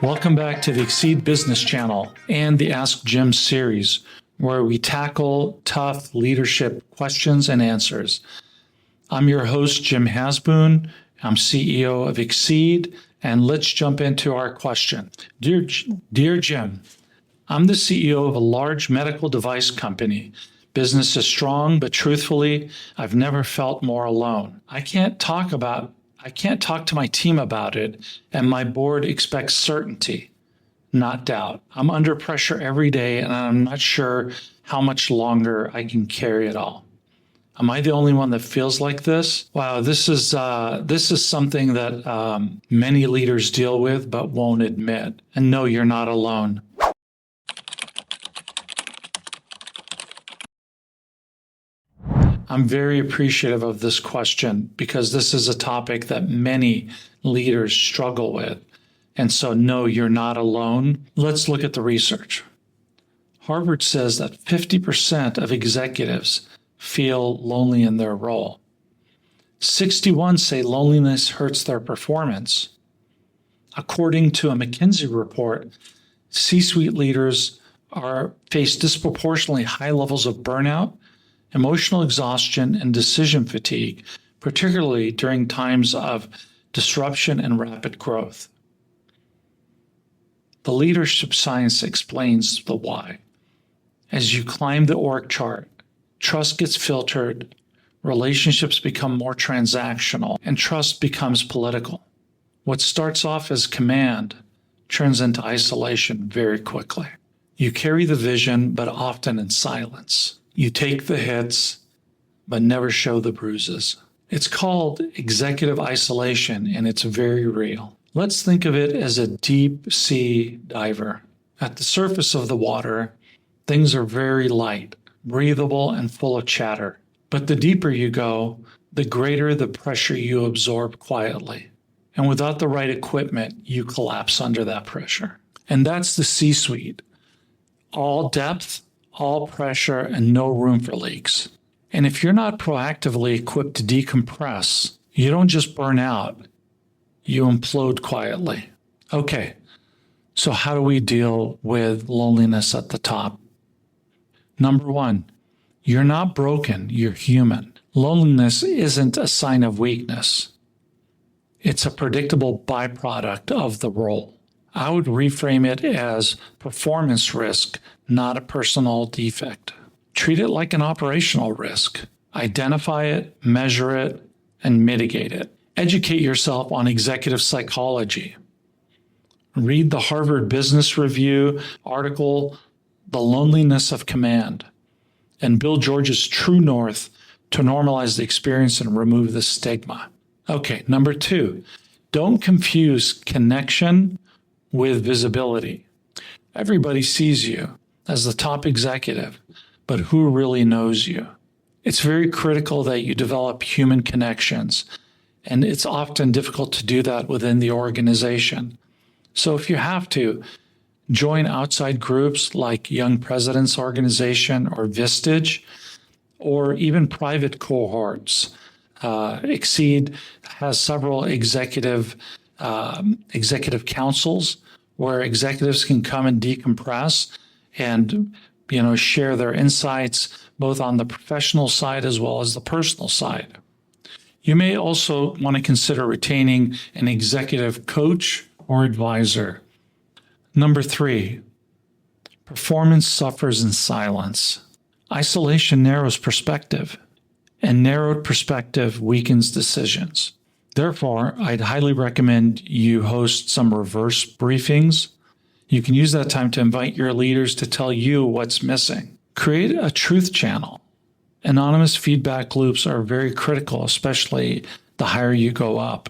Welcome back to the Exceed Business Channel and the Ask Jim series, where we tackle tough leadership questions and answers. I'm your host, Jim Hazboun. I'm CEO of Exceed, and let's jump into our question. Dear Jim, I'm the CEO of a large medical device company. Business is strong, but truthfully, I've never felt more alone. I can't talk to my team about it, and my board expects certainty, not doubt. I'm under pressure every day, and I'm not sure how much longer I can carry it all. Am I the only one that feels like this? Wow, this is something that many leaders deal with but won't admit. And no, you're not alone. I'm very appreciative of this question because this is a topic that many leaders struggle with. And so, no, you're not alone. Let's look at the research. Harvard says that 50% of executives feel lonely in their role. 61 say loneliness hurts their performance. According to a McKinsey report, C-suite leaders face disproportionately high levels of burnout, emotional exhaustion, and decision fatigue, particularly during times of disruption and rapid growth. The leadership science explains the why. As you climb the org chart, trust gets filtered, relationships become more transactional, and trust becomes political. What starts off as command turns into isolation very quickly. You carry the vision, but often in silence. You take the hits, but never show the bruises. It's called executive isolation, and it's very real. Let's think of it as a deep sea diver. At the surface of the water, things are very light, breathable, and full of chatter. But the deeper you go, the greater the pressure you absorb quietly. And without the right equipment, you collapse under that pressure. And that's the C-suite. All depth, all pressure, and no room for leaks. And if you're not proactively equipped to decompress, you don't just burn out, you implode quietly. Okay, so how do we deal with loneliness at the top? Number one, you're not broken, you're human. Loneliness isn't a sign of weakness. It's a predictable byproduct of the role. I would reframe it as performance risk, not a personal defect. Treat it like an operational risk. Identify it, measure it, and mitigate it. Educate yourself on executive psychology. Read the Harvard Business Review article, The Loneliness of Command, and Bill George's True North to normalize the experience and remove the stigma. Okay, number two, don't confuse connection with visibility. Everybody sees you as the top executive, but who really knows you? It's very critical that you develop human connections, and it's often difficult to do that within the organization. So if you have to, join outside groups like Young Presidents Organization or Vistage, or even private cohorts. Exceed has several executive councils where executives can come and decompress and share their insights both on the professional side as well as the personal side. You may also want to consider retaining an executive coach or advisor. Number three, performance suffers in silence. Isolation narrows perspective, and narrowed perspective weakens decisions. Therefore, I'd highly recommend you host some reverse briefings. You can use that time to invite your leaders to tell you what's missing. Create a truth channel. Anonymous feedback loops are very critical, especially the higher you go up.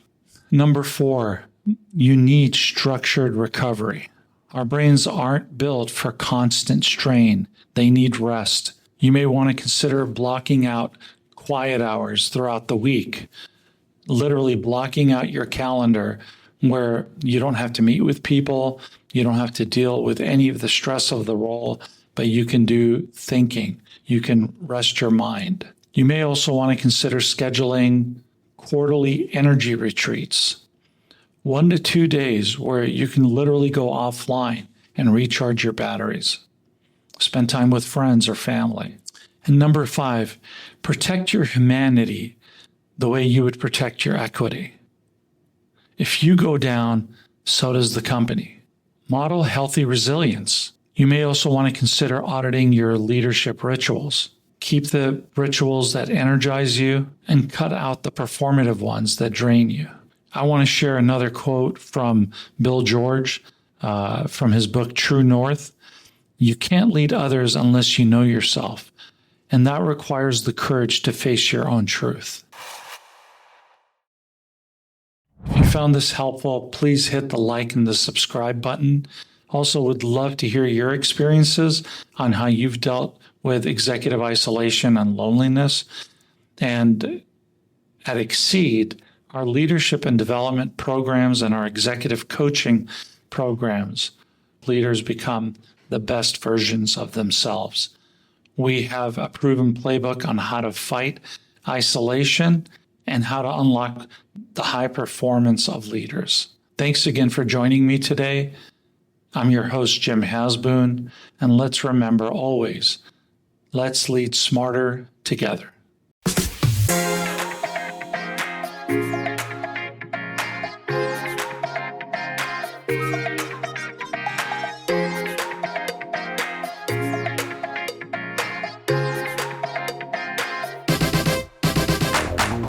Number four, you need structured recovery. Our brains aren't built for constant strain. They need rest. You may want to consider blocking out quiet hours throughout the week, literally blocking out your calendar where you don't have to meet with people, you don't have to deal with any of the stress of the role, but you can do thinking. You can rest your mind. You may also want to consider scheduling quarterly energy retreats 1 to 2 days where you can literally go offline and recharge your batteries. Spend time with friends or family. And number 5, protect your humanity the way you would protect your equity. If you go down, so does the company. Model healthy resilience. You may also want to consider auditing your leadership rituals. Keep the rituals that energize you and cut out the performative ones that drain you. I want to share another quote from Bill George from his book, True North. You can't lead others unless you know yourself, and that requires the courage to face your own truth. If you found this helpful, please hit the like and the subscribe button. Also, would love to hear your experiences on how you've dealt with executive isolation and loneliness. And at Exceed, our leadership and development programs and our executive coaching programs, leaders become the best versions of themselves. We have a proven playbook on how to fight isolation and how to unlock the high performance of leaders. Thanks again for joining me today. I'm your host, Jim Hazboun, and let's remember always, let's lead smarter together.